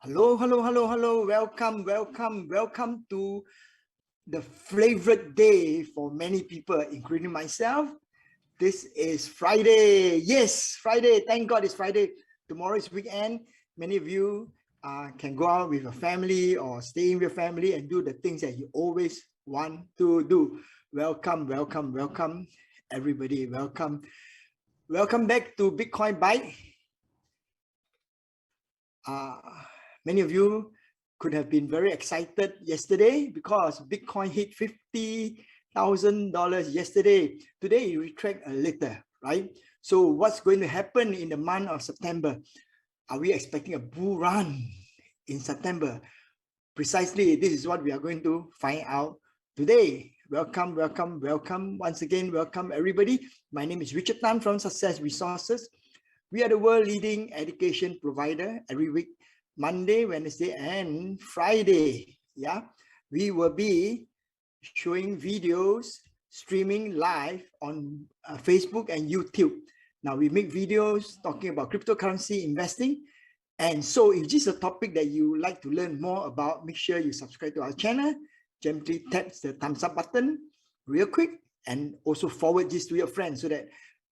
Hello, hello, hello, hello. Welcome, welcome, welcome to the favorite day for many people, including myself. This is Friday. Yes, Friday. Thank God it's Friday. Tomorrow is weekend. Many of you can go out with your family or stay in with your family and do the things that you always want to do. Welcome, welcome, welcome, everybody. Welcome. Welcome back to Bitcoin Byte. Many of you could have been very excited yesterday because Bitcoin hit $50,000 yesterday. Today, it retracted a little, right? So what's going to happen in the month of September? Are we expecting a bull run in September? Precisely, this is what we are going to find out today. Welcome, welcome, welcome. Once again, welcome everybody. My name is Richard Tan from Success Resources. We are the world leading education provider. Every week, Monday, Wednesday, and Friday, yeah, we will be showing videos, streaming live on Facebook and YouTube. Now we make videos talking about cryptocurrency investing. And so if this is a topic that you like to learn more about, make sure you subscribe to our channel, gently tap the thumbs up button real quick, and also forward this to your friends so that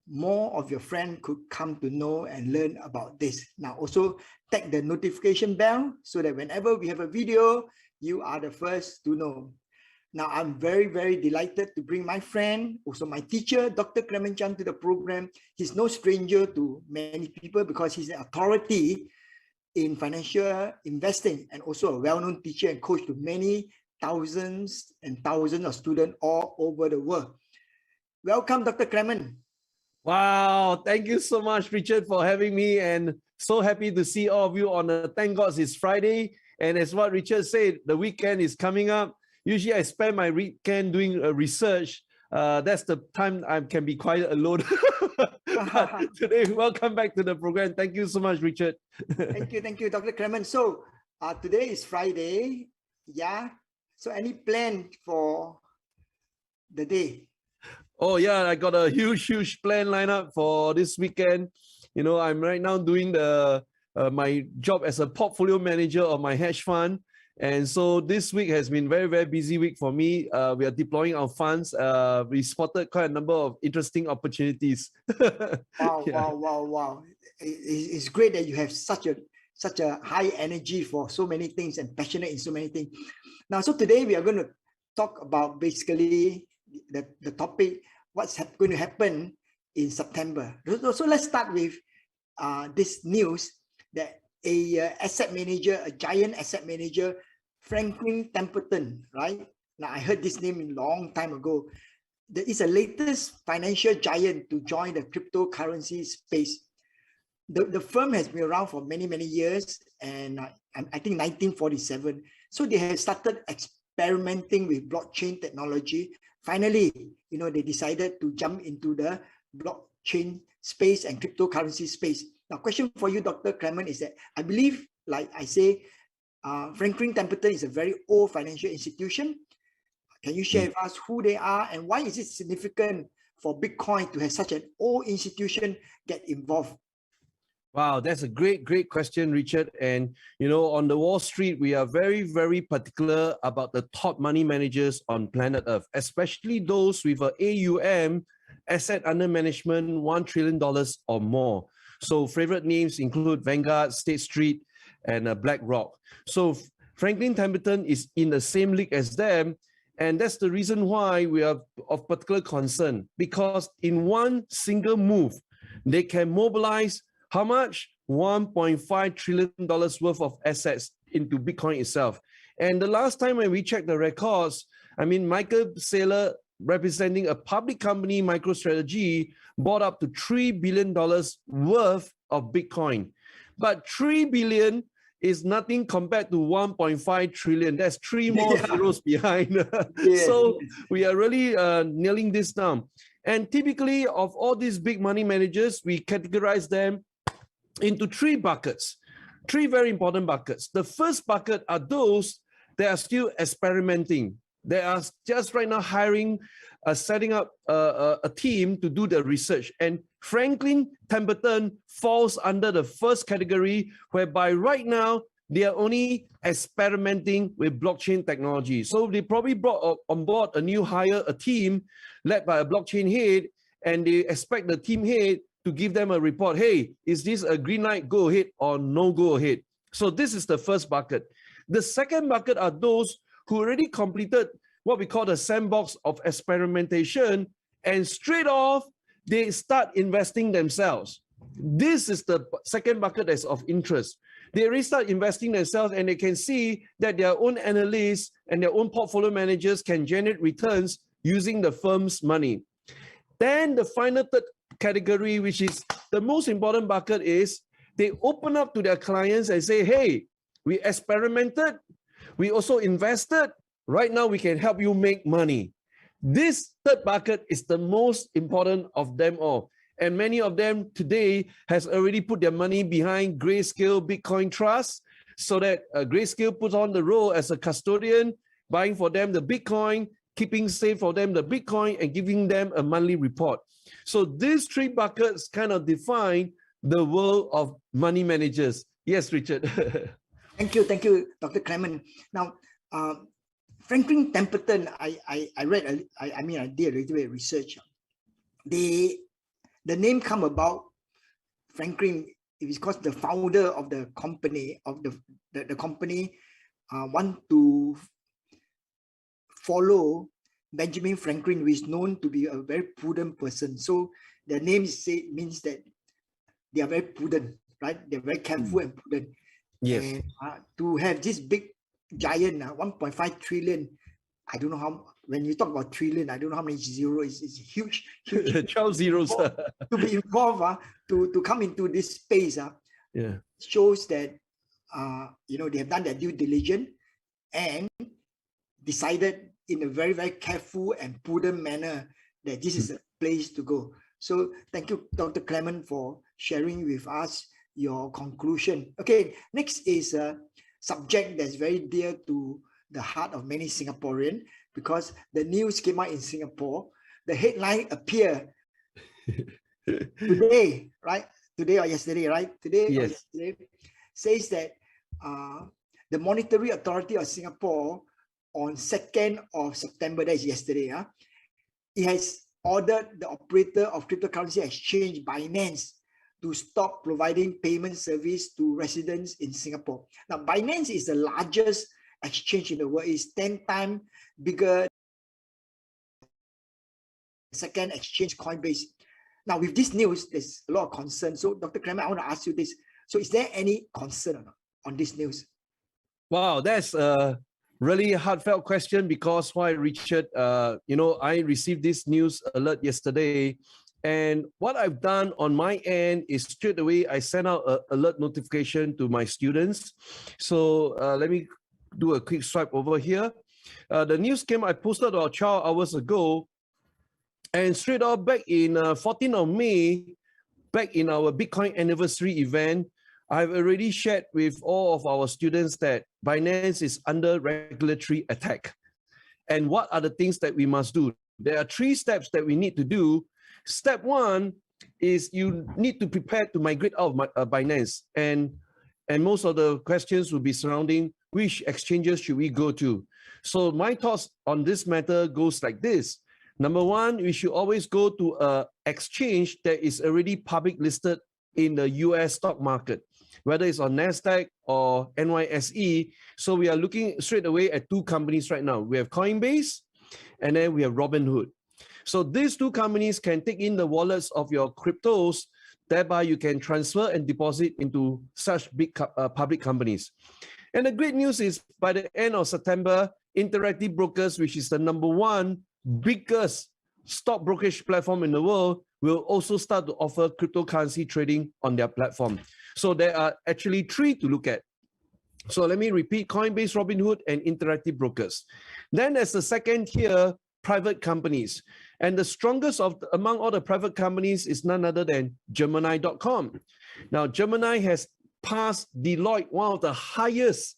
more of your friends could come to know and learn about this. Now also tap the notification bell so that whenever we have a video, you are the first to know. Now I'm very, very delighted to bring my friend, also my teacher, Dr. Clemen Chiang, to the program. He's no stranger to many people because he's an authority in financial investing and also a well-known teacher and coach to many thousands and thousands of students all over the world. Welcome, Dr. Clemen. Wow, thank you so much, Richard, for having me, and so happy to see all of you on a thank God it's Friday. And as what Richard said, the weekend is coming up. Usually I spend my weekend doing research. That's the time I can be quiet alone. But today, welcome back to the program. Thank you so much, Richard. Thank you, Dr. Clemen. So today is Friday. Yeah. So any plan for the day? Oh yeah, I got a huge plan lined up for this weekend. You know, I'm right now doing the my job as a portfolio manager of my hedge fund, and so this week has been very busy week for me. We are deploying our funds. We spotted quite a number of interesting opportunities. Wow, Yeah. wow. It's great that you have such a high energy for so many things and passionate in so many things. Now, so today we are going to talk about basically the topic, what's going to happen in September. So let's start with this news that a asset manager, a giant asset manager, Franklin Templeton, right? Now I heard this name a long time ago. There is a latest financial giant to join the cryptocurrency space. The firm has been around for many years, and I think 1947. So they have started experimenting with blockchain technology. Finally, you know, they decided to jump into the blockchain space and cryptocurrency space. Now, question for you, Dr. Clemen, is that I believe, like I say, Franklin Templeton is a very old financial institution. Can you share with us who they are and why is it significant for Bitcoin to have such an old institution get involved? Wow, that's a great question, Richard. And you know, on the Wall Street, we are very particular about the top money managers on planet Earth, especially those with a AUM, asset under management, $1 trillion or more. So favorite names include Vanguard, State Street, and BlackRock. So Franklin Templeton is in the same league as them. And that's the reason why we are of particular concern, because in one single move, they can mobilize how much? $1.5 trillion worth of assets into Bitcoin itself. And the last time when we checked the records, I mean, Michael Saylor, representing a public company, MicroStrategy, bought up to $3 billion worth of Bitcoin. But 3 billion is nothing compared to 1.5 trillion. That's three more zeros behind. So we are really nailing this down. And typically of all these big money managers, we categorize them into three buckets, three very important buckets. The first bucket are those that are still experimenting. They are just right now hiring, setting up a team to do the research. And Franklin Templeton falls under the first category, whereby right now they are only experimenting with blockchain technology. So they probably brought on board a new hire, a team led by a blockchain head, and they expect the team head to give them a report. Hey, is this a green light, go ahead, or no go ahead? So this is the first bucket. The second bucket are those who already completed what we call the sandbox of experimentation, and straight off, they start investing themselves. This is the second bucket that's of interest. They already start investing themselves, and they can see that their own analysts and their own portfolio managers can generate returns using the firm's money. Then the final third category, which is the most important bucket, is they open up to their clients and say, hey, we experimented, we also invested, right now we can help you make money. This third bucket is the most important of them all. And many of them today has already put their money behind Grayscale Bitcoin Trust, so that Grayscale puts on the role as a custodian, buying for them the Bitcoin, keeping safe for them the Bitcoin, and giving them a monthly report. So these three buckets kind of define the world of money managers. Yes, Richard. Thank you, Dr. Clemen. Now, Franklin Templeton, I read, I did a little bit of research. The name come about Franklin, it is because the founder of the company, the company want to follow Benjamin Franklin, who is known to be a very prudent person. So the name means that they are very prudent, right? They're very careful and prudent. Yes. And to have this big giant, 1.5 trillion, I don't know how, when you talk about trillion, I don't know how many zeros, it's huge, huge. 12 zeros. To be involved, to come into this space, yeah, shows that, they have done their due diligence and decided in a very, very careful and prudent manner that this is a place to go. So thank you, Dr. Clemen, for sharing with us your conclusion. Okay, next is a subject that's very dear to the heart of many Singaporeans, because the news came out in Singapore. The headline appeared today, right? Today or yesterday, right? Today yes. or yesterday, says that the Monetary Authority of Singapore on 2nd of September, that is yesterday, it has ordered the operator of cryptocurrency exchange Binance to stop providing payment service to residents in Singapore. Now, Binance is the largest exchange in the world. It's 10 times bigger second exchange, Coinbase. Now, with this news, there's a lot of concern. So, Dr. Clemen, I want to ask you this. So, is there any concern on this news? Wow, that's a really heartfelt question, because why, Richard, I received this news alert yesterday. And what I've done on my end is straight away, I sent out an alert notification to my students. So let me do a quick swipe over here. The news came, I posted about 12 hours ago. And straight off, back in 14th of May, back in our Bitcoin anniversary event, I've already shared with all of our students that Binance is under regulatory attack. And what are the things that we must do? There are 3 steps that we need to do. Step 1 is you need to prepare to migrate out of Binance. And most of the questions will be surrounding which exchanges should we go to. So my thoughts on this matter goes like this. Number 1, we should always go to an exchange that is already public listed in the US stock market, whether it's on NASDAQ or NYSE. So we are looking straight away at 2 companies right now. We have Coinbase, and then we have Robinhood. So these 2 companies can take in the wallets of your cryptos, thereby you can transfer and deposit into such big public companies. And the great news is, by the end of September, Interactive Brokers, which is the #1 biggest stock brokerage platform in the world, will also start to offer cryptocurrency trading on their platform. So there are actually 3 to look at. So let me repeat: Coinbase, Robinhood, and Interactive Brokers. Then there's the second tier, private companies. And the strongest among all the private companies is none other than Gemini.com. Now, Gemini has passed Deloitte, one of the highest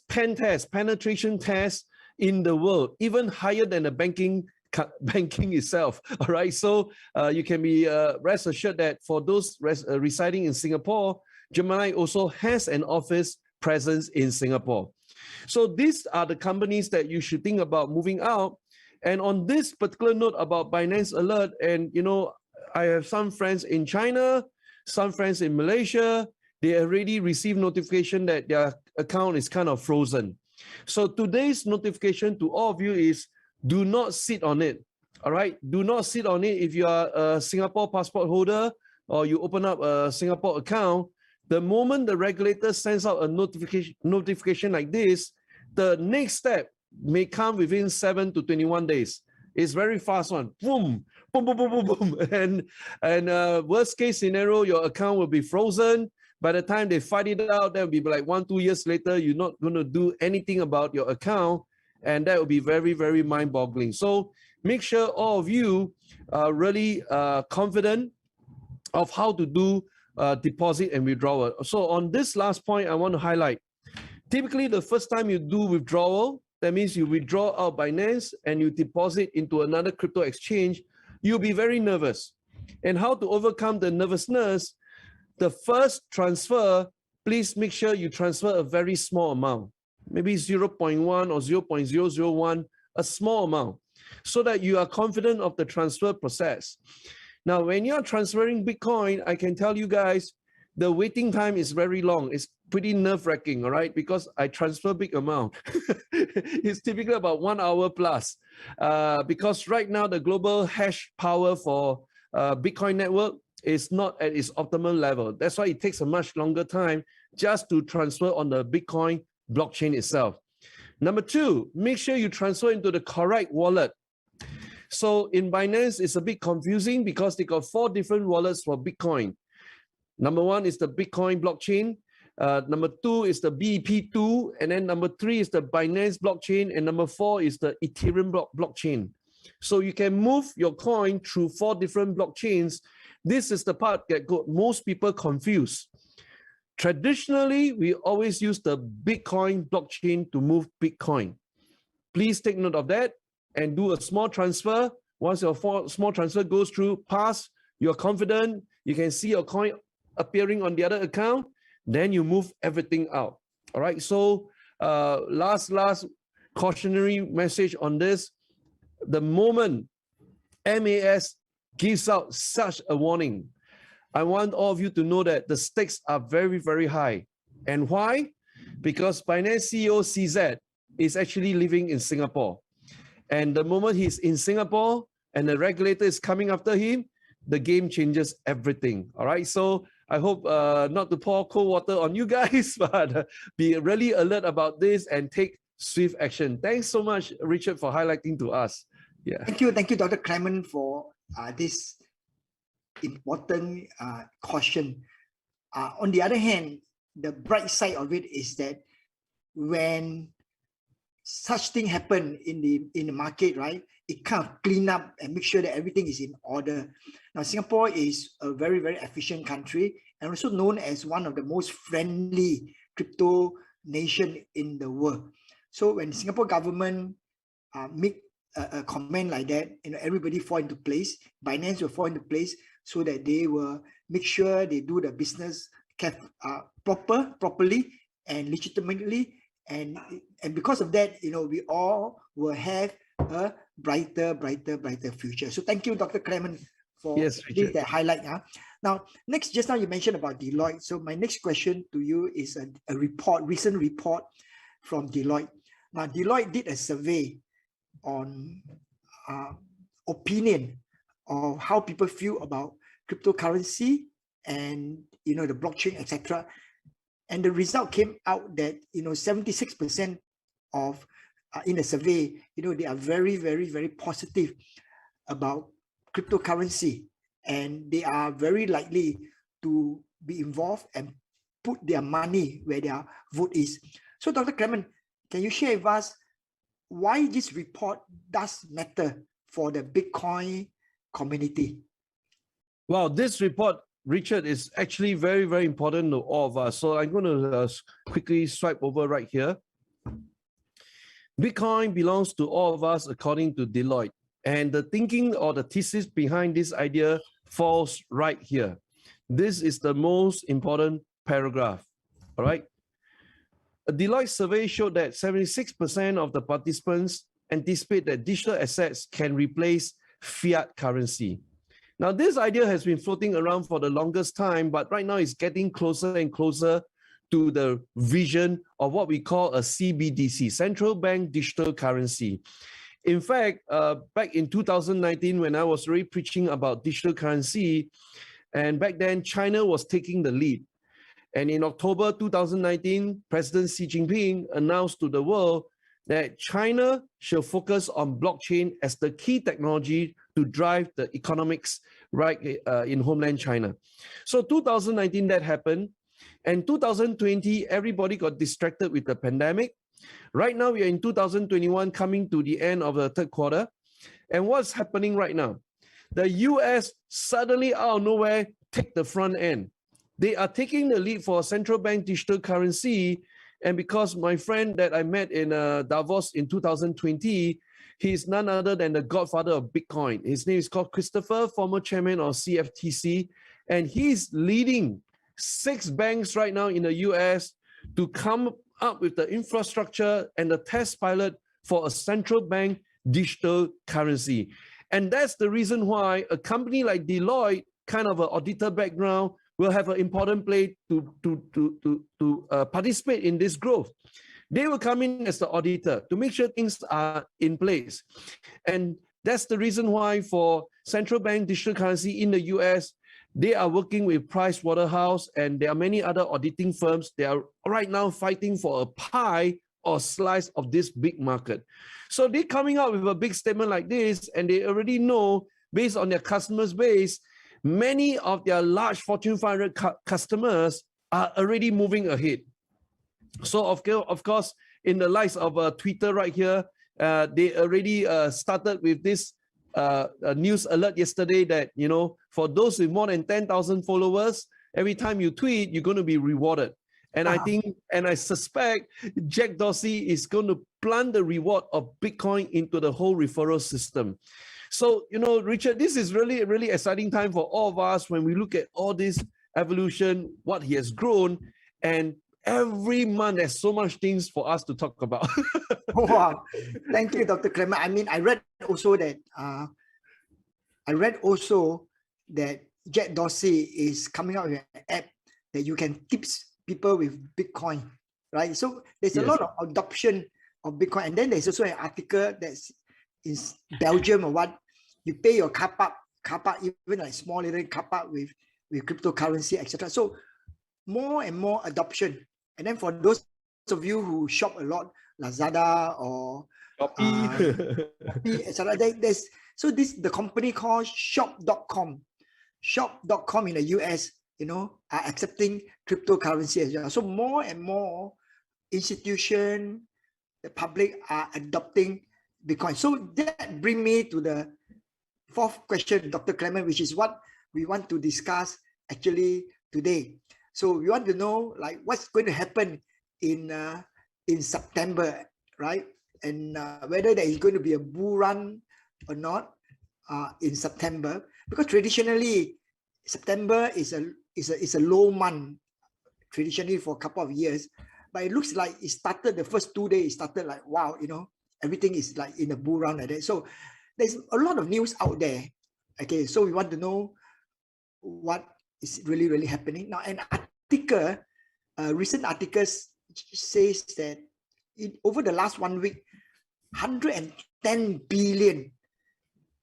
penetration tests in the world, even higher than the banking itself. All right, so you can be rest assured that for those residing in Singapore, Gemini also has an office presence in Singapore. So these are the companies that you should think about moving out. And on this particular note about Binance Alert, and I have some friends in China, some friends in Malaysia, they already received notification that their account is kind of frozen. So today's notification to all of you is do not sit on it. All right, do not sit on it. If you are a Singapore passport holder or you open up a Singapore account, the moment the regulator sends out a notification like this, the next step may come within 7 to 21 days. It's very fast one. Boom, boom, boom, boom, boom, boom. And worst case scenario, your account will be frozen. By the time they fight it out, that will be like 1-2 years later, you're not going to do anything about your account. And that will be very, very mind-boggling. So make sure all of you are really confident of how to do deposit and withdrawal. So on this last point, I want to highlight, typically the first time you do withdrawal, that means you withdraw out Binance and you deposit into another crypto exchange, you'll be very nervous. And how to overcome the nervousness? The first transfer, please make sure you transfer a very small amount, maybe 0.1 or 0.001, a small amount, so that you are confident of the transfer process. Now, when you're transferring Bitcoin, I can tell you guys, the waiting time is very long. It's pretty nerve-wracking, all right? Because I transfer big amount. It's typically about 1 hour plus. Because right now, the global hash power for Bitcoin network is not at its optimal level. That's why it takes a much longer time just to transfer on the Bitcoin blockchain itself. Number two, make sure you transfer into the correct wallet. So in Binance, it's a bit confusing because they got 4 different wallets for Bitcoin. Number 1 is the Bitcoin blockchain. Number 2 is the BEP2. And then number 3 is the Binance blockchain. And number 4 is the Ethereum blockchain. So you can move your coin through 4 different blockchains. This is the part that got most people confused. Traditionally, we always use the Bitcoin blockchain to move Bitcoin. Please take note of that and do a small transfer. Once your small transfer goes through, pass, you're confident, you can see your coin appearing on the other account, then you move everything out. All right, so last cautionary message on this. The moment MAS gives out such a warning, I want all of you to know that the stakes are very, very high. And why? Because Binance CEO CZ is actually living in Singapore. And the moment he's in Singapore and the regulator is coming after him, the game changes everything. All right, so I hope not to pour cold water on you guys, but be really alert about this and take swift action. Thanks so much, Richard, for highlighting to us. Yeah. Thank you, Dr. Clemen, for this important caution. On the other hand, the bright side of it is that when such thing happen in the market, right, it kind of clean up and make sure that everything is in order. Now, Singapore is a very, very efficient country and also known as one of the most friendly crypto nation in the world. So when Singapore government make a comment like that, everybody fall into place. Binance will fall into place so that they will make sure they do the business properly and legitimately, and because of that, we all will have a brighter future. So thank you, Dr. Clemen, for this highlight. Now, just now you mentioned about Deloitte. So my next question to you is a recent report from Deloitte. Now, Deloitte did a survey on opinion of how people feel about cryptocurrency and the blockchain, etc. And the result came out that 76% of in the survey, they are very, very, very positive about cryptocurrency, and they are very likely to be involved and put their money where their vote is. So, Dr. Clemen, can you share with us why this report does matter for the Bitcoin community? Well, this report, Richard, is actually very, very important to all of us. So I'm going to quickly swipe over right here. Bitcoin belongs to all of us according to Deloitte. And the thinking or the thesis behind this idea falls right here. This is the most important paragraph. All right. A Deloitte survey showed that 76% of the participants anticipate that digital assets can replace fiat currency. Now, this idea has been floating around for the longest time, but right now it's getting closer and closer to the vision of what we call a CBDC, central bank digital currency. In fact, back in 2019, when I was already preaching about digital currency, and back then China was taking the lead. And in October 2019, President Xi Jinping announced to the world that China should focus on blockchain as the key technology to drive the economics right in homeland China. So 2019, that happened. And 2020, everybody got distracted with the pandemic. Right now, we are in 2021, coming to the end of the third quarter. And what's happening right now? The US suddenly out of nowhere take the front end. They are taking the lead for central bank digital currency. And because my friend that I met in Davos in 2020, he's none other than the godfather of Bitcoin. His name is called Christopher, former chairman of CFTC. And he's leading 6 banks right now in the US to come up with the infrastructure and the test pilot for a central bank digital currency. And that's the reason why a company like Deloitte, kind of an auditor background, will have an important play to participate in this growth. They will come in as the auditor to make sure things are in place. And that's the reason why for central bank digital currency in the US, they are working with Pricewaterhouse, and there are many other auditing firms. They are right now fighting for a pie or slice of this big market. So they're coming out with a big statement like this, and they already know, based on their customers base, many of their large Fortune 500 customers are already moving ahead. So of course, in the likes of Twitter right here, they already started with this news alert yesterday that, you know, for those with more than 10,000 followers, every time you tweet, you're going to be rewarded. And I think, and I suspect Jack Dorsey is going to plant the reward of Bitcoin into the whole referral system. So, you know, Richard, this is really, really exciting time for all of us when we look at all this evolution, what he has grown, and every month there's so much things for us to talk about. Wow, thank you, Dr. Clement. I mean, I read also that Jack Dorsey is coming out with an app that you can tips people with Bitcoin, right? So there's a lot of adoption of Bitcoin, and then there's also an article that's in Belgium or what, you pay your car park, even like small little car park with cryptocurrency, etc. So more and more adoption. And then for those of you who shop a lot, Lazada or Shopee, etc. There's the company called shop.com. Shop.com in the US, you know, are accepting cryptocurrency as well. So more and more institutions, the public are adopting Bitcoin. So that brings me to the fourth question, Dr. Clement, which is what we want to discuss actually today. So we want to know, like, what's going to happen in September, right? And whether there is going to be a bull run or not in September, because traditionally September is a low month traditionally for a couple of years, but it looks like it started the first 2 days. It started like, wow, you know, everything is like in a bull run like that. So there's a lot of news out there. Okay, so we want to know what is really, really happening now. An article, recent articles says that over the last 1 week, 110 billion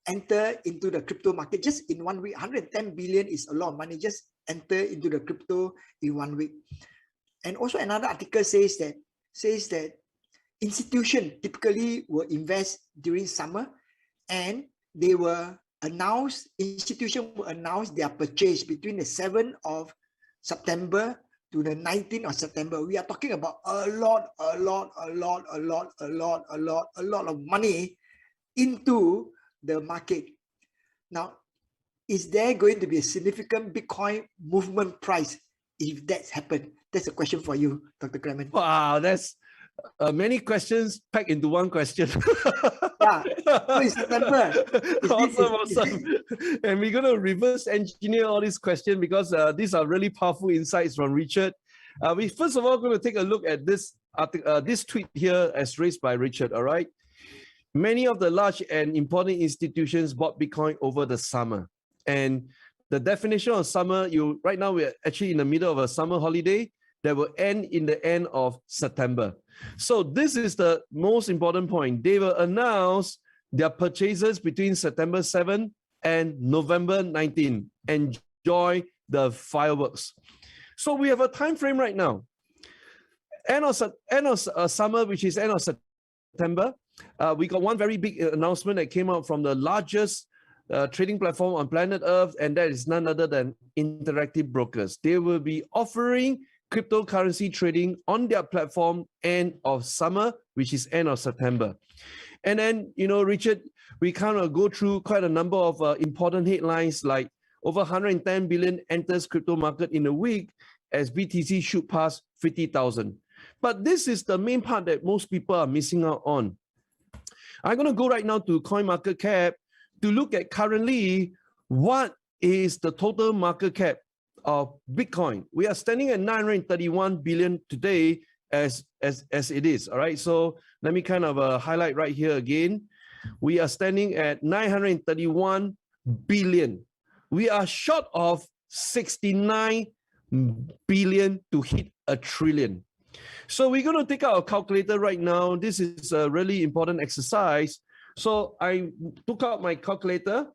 enter into the crypto market just in 1 week. 110 billion is a lot of money just enter into the crypto in 1 week. And also another article says that institutions typically will invest during summer, and they will announce, institutions will announce their purchase between the 7th of September to the 19th of September. We are talking about a lot of money into the market. Now, is there going to be a significant Bitcoin movement price if that's happened? That's a question for you, Dr. Clement. Wow, that's Many questions packed into one question. Yeah, so in September. Awesome. And we're going to reverse engineer all these questions because these are really powerful insights from Richard. We first of all going to take a look at this this tweet here as raised by Richard. All right. Many of the large and important institutions bought Bitcoin over the summer. And the definition of summer, right now we're actually in the middle of a summer holiday that will end in the end of September. So this is the most important point. They will announce their purchases between September 7 and November 19. Enjoy the fireworks. So we have a time frame right now. End of summer, which is end of September. We got one very big announcement that came out from the largest trading platform on planet Earth, and that is none other than Interactive Brokers. They will be offering cryptocurrency trading on their platform end of summer, which is end of September. And then, Richard, we kind of go through quite a number of important headlines like over 110 billion enters crypto market in a week as BTC shoot past 50,000. But this is the main part that most people are missing out on. I'm going to go right now to CoinMarketCap to look at currently what is the total market cap of Bitcoin. We are standing at 931 billion today as it is. All right. So let me kind of highlight right here again. We are standing at 931 billion. We are short of 69 billion to hit a trillion. So we're going to take out a calculator right now. This is a really important exercise. So I took out my calculator.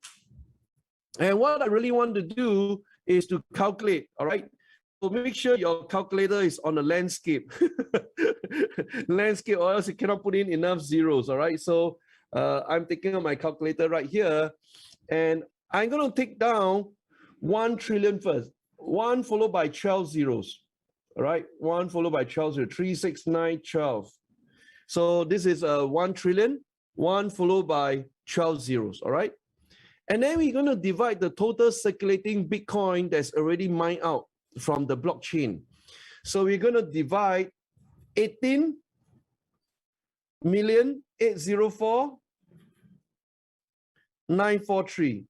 And what I really want to do is to calculate, all right? So make sure your calculator is on the landscape. Landscape, or else you cannot put in enough zeros, all right? So I'm taking out my calculator right here. And I'm going to take down 1 trillion first. 1 followed by 12 zeros. All right, 1 followed by 12 zeros. 3, 6, 9, 12. So this is 1 trillion. 1 followed by 12 zeros. All right. And then we're going to divide the total circulating Bitcoin that's already mined out from the blockchain. So we're going to divide 18,804,943.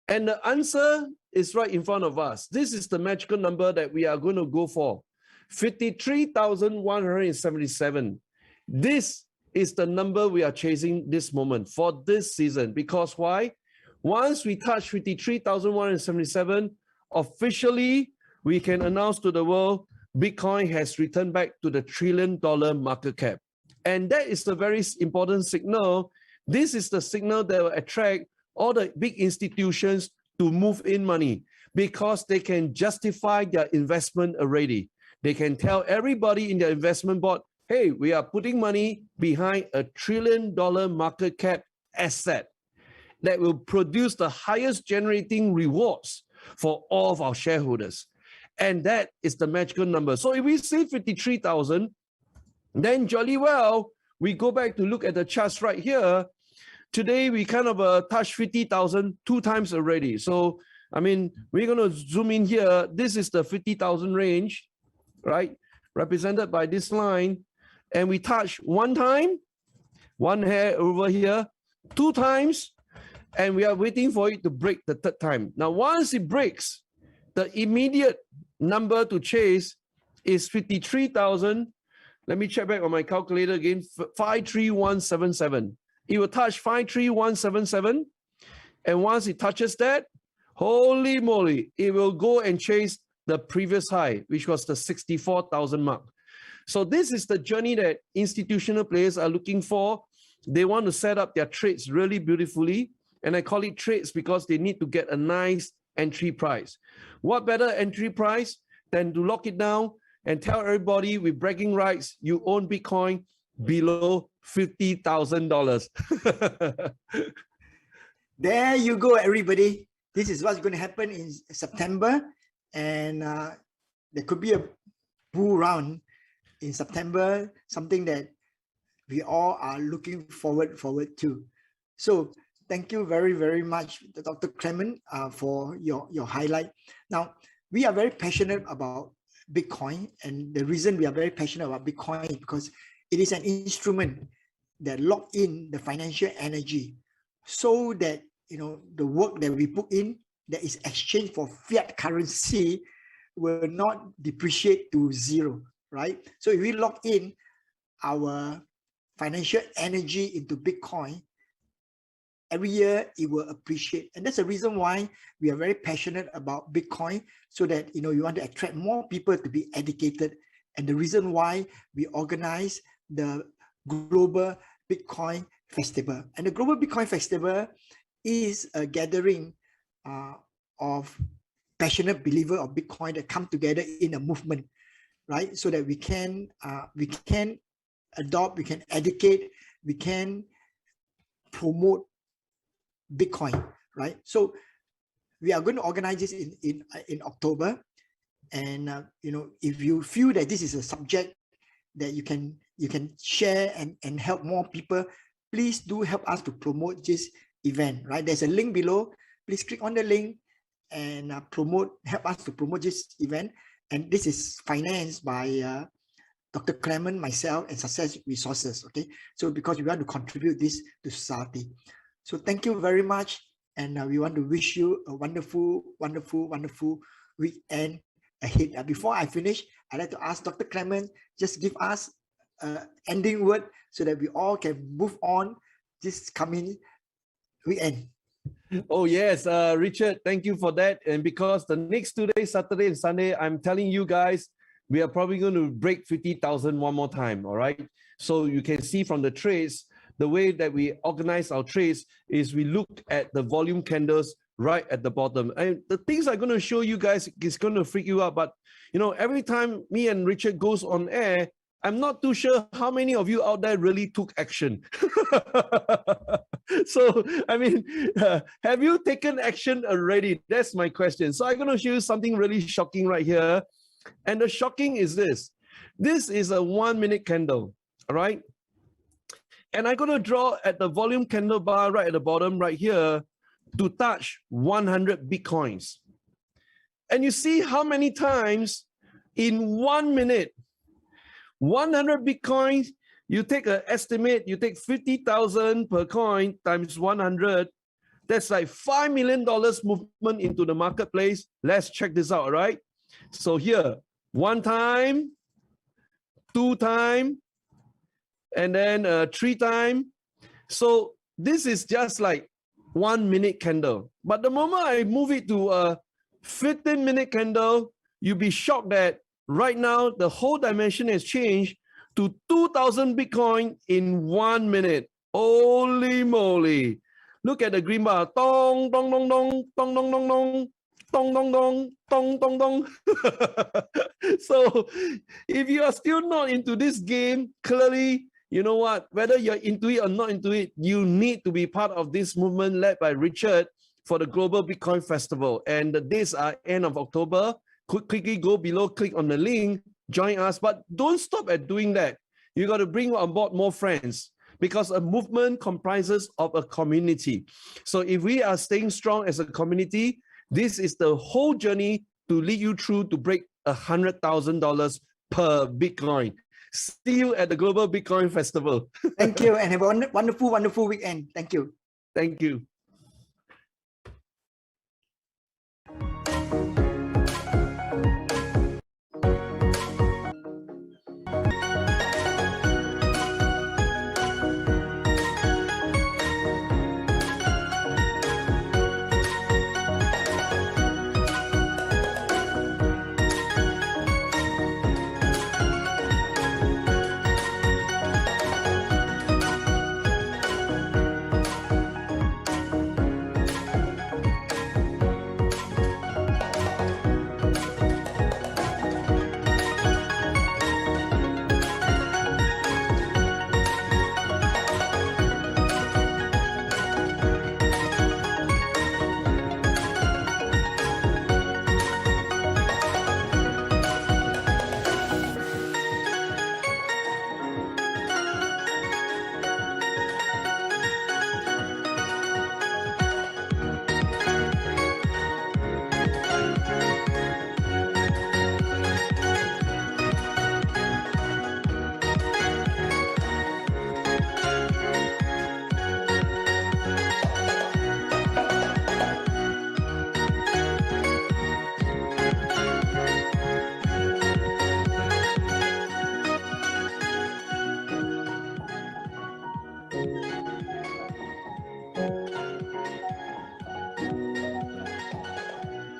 And the answer is right in front of us. This is the magical number that we are going to go for. 53,177. This is the number we are chasing this moment for this season. Because why? Once we touch 53,177, officially, we can announce to the world, Bitcoin has returned back to the $1 trillion market cap. And that is the very important signal. This is the signal that will attract all the big institutions to move in money because they can justify their investment already. They can tell everybody in their investment board, hey, we are putting money behind a $1 trillion market cap asset that will produce the highest generating rewards for all of our shareholders. And that is the magical number. So if we say 53,000, then jolly well, we go back to look at the charts right here. Today, we kind of touched 50,000 2 times already. So, I mean, we're going to zoom in here. This is the 50,000 range, right? Represented by this line. And we touch 1 time, 1 hair over here, 2 times, and we are waiting for it to break the 3rd time. Now, once it breaks, the immediate number to chase is 53,000. Let me check back on my calculator again, 53177. It will touch 53177. And once it touches that, holy moly, it will go and chase the previous high, which was the 64,000 mark. So this is the journey that institutional players are looking for. They want to set up their trades really beautifully. And I call it trades because they need to get a nice entry price. What better entry price than to lock it down and tell everybody with bragging rights, you own Bitcoin below $50,000. There you go, everybody. This is what's going to happen in September. And there could be a bull run in September, something that we all are looking forward to. So thank you very, very much, Dr. Clemen, for your highlight. Now, we are very passionate about Bitcoin. And the reason we are very passionate about Bitcoin is because it is an instrument that lock in the financial energy so that, you know, the work that we put in that is exchanged for fiat currency will not depreciate to zero, right? So if we lock in our financial energy into Bitcoin, every year it will appreciate. And that's the reason why we are very passionate about Bitcoin, so that, you know, you want to attract more people to be educated. And the reason why we organize the Global Bitcoin Festival. And the Global Bitcoin Festival is a gathering of passionate believers of Bitcoin that come together in a movement, right? So that we can adopt, we can educate, we can promote Bitcoin, right? So we are going to organize this in October. And you know, if you feel that this is a subject that you can share and help more people, please do help us to promote this event, right? There's a link below. Please click on the link and help us to promote this event. And this is financed by Dr. Clemen, myself, and Success Resources, okay? So because we want to contribute this to society. So thank you very much. And we want to wish you a wonderful, wonderful, wonderful weekend ahead. Before I finish, I'd like to ask Dr. Clemen, just give us an ending word so that we all can move on this coming weekend. Oh yes, Richard, thank you for that. And because the next 2 days, Saturday and Sunday, I'm telling you guys, we are probably going to break 50,000 one more time, all right? So you can see from the trades, the way that we organize our trades is we look at the volume candles right at the bottom. And the things I'm going to show you guys is going to freak you out. But, you know, every time me and Richard goes on air, I'm not too sure how many of you out there really took action. So, I mean, have you taken action already? That's my question. So I'm going to show you something really shocking right here. And the shocking is this. This is a 1 minute candle, all right? And I'm going to draw at the volume candle bar right at the bottom right here to touch 100 Bitcoins. And you see how many times in 1 minute, 100 Bitcoins, you take an estimate, you take 50,000 per coin times 100, that's like $5 million movement into the marketplace. Let's check this out, all right? So here, 1 time, 2 time, and then 3 time. So this is just like 1 minute candle. But the moment I move it to a 15-minute candle, you'll be shocked that right now the whole dimension has changed to 2,000 Bitcoin in 1 minute. Holy moly. Look at the green bar. Dong, dong, dong, dong, dong, dong, dong, dong. Dong, dong, dong, dong, dong, dong. So if you are still not into this game, clearly, you know what, whether you're into it or not into it, you need to be part of this movement led by Richard for the Global Bitcoin Festival. And the dates are end of October. Quickly go below, click on the link, join us. But don't stop at doing that. You got to bring on board more friends, because a movement comprises of a community. So if we are staying strong as a community, this is the whole journey to lead you through to break $100,000 per Bitcoin. See you at the Global Bitcoin Festival. Thank you, and have a wonderful, wonderful weekend. Thank you. Thank you.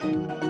Bye.